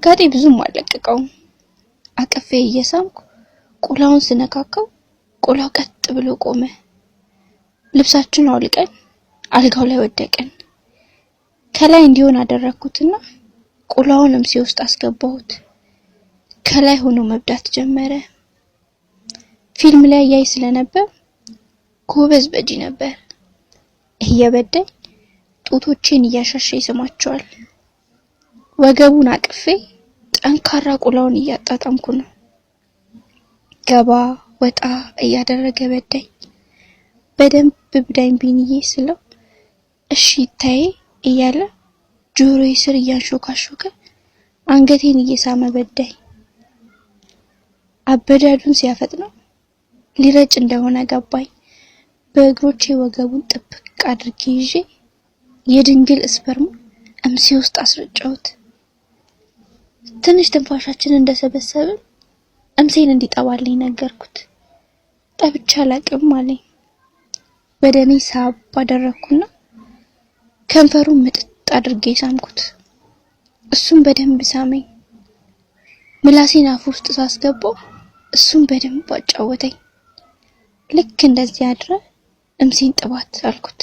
ጋጤ ብዙም አለቀቀው። አቀፌ እየሳምኩ ቁላውን ስነካካው ቁላው ቀጥ ብሎ ቆመ። ልብሳችን አውልቀን አልጋው ላይ ወደቀን። ከላይ እንዲሆን አደረኩትና ቁላውንም ሲውስጥ አስገባሁት። ከላይ ሆኖ መብዳት ጀመረ። ፊልም ላይ ያይ ስለነበር ጎበዝ በጂ ነበር። እየበደኝ ጡቶቼን እያሻሸ ይስማቸዋል። ወገቡን አቅፌ ጠንካራ ቁላውን እያጣጣምኩ ነው። ገባ ወጣ እያደረገ በዳኝ። በደንብ ብዳኝ ቢንዬ ስለው እሺ ታይ እያለ ጆሮዬ ስር እያንሾካሾከ አንገቴን እየሳመ በዳኝ። አበዳዱን ሲያፈጥነው ሊረጭ እንደሆነ ገባኝ። በእግሮቼ ወገቡን ጥብቅ አድርጌ ይዤ የድንግል ስፐርም እምሴ ውስጥ አስረጨሁት። ትንሽ ትንፋሻችን እንደሰበሰብን እምሴን እንዲጠባልኝ ነገርኩት። ጠብቻ አላቅም አለኝ። በደኔ ሳብ አደረኩና ከንፈሩን ምጥጥ አድርጌ ሳምኩት። እሱም በደንብ ሳመኝ። ምላሴን አፍ ውስጥ ሳስገባው እሱም በደንብ አጫወተኝ። ልክ እንደዚህ አድረ እምሴን ጥባት አልኩት።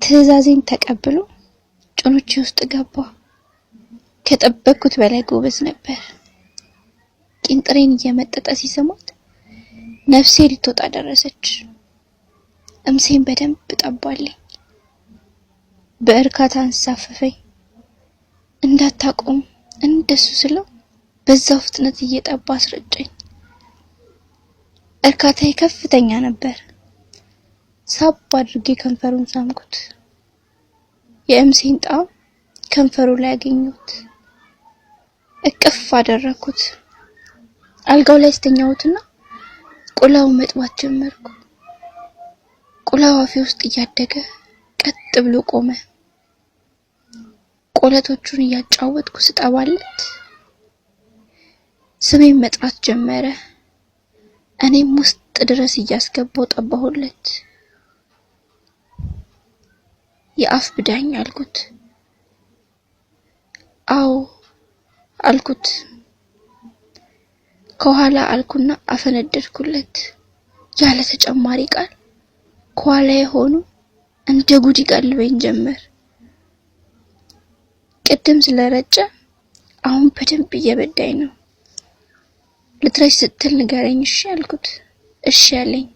ትዕዛዜን ተቀብሎ ጭኖቼ ውስጥ ገባ። ከጠበቅኩት በላይ ጎበዝ ነበር። ቂንጥሬን እየመጠጠ ሲሰማት ነፍሴ ልትወጣ ደረሰች። እምሴን በደንብ ጠባልኝ። በእርካታ አንሳፈፈኝ። እንዳታቆም እንደሱ ስለው በዛው ፍጥነት እየጠባ አስረጨኝ። እርካታዬ ከፍተኛ ነበር። ሳብ አድርጌ ከንፈሩን ሳምኩት። የእምሴን ጣዕም ከንፈሩ ላይ አገኘሁት። እቅፍ አደረኩት። አልጋው ላይ አስተኛሁትና ቁላው መጥባት ጀመርኩ። ቁላው አፌ ውስጥ እያደገ ቀጥ ብሎ ቆመ። ቆለቶቹን እያጫወትኩ ስጠባለት ስሜን መጥራት ጀመረ። እኔም ውስጥ ድረስ እያስገባው ጠባሁለት። የአፍ ብዳኝ አልኩት። አዎ አልኩት። ከኋላ አልኩና አፈነደድኩለት። ያለ ተጨማሪ ቃል ከኋላዬ ሆኖ እንደ ጉድ ይቀልበኝ ጀመር። ቅድም ስለረጨ አሁን በደንብ እየበዳኝ ነው። ልትረጭ ስትል ንገረኝ እሺ አልኩት። እሺ ያለኝ።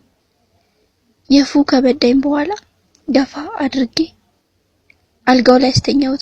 የፉ ከበዳኝ በኋላ ገፋ አድርጌ አልጋው ላይ አስተኛሁት።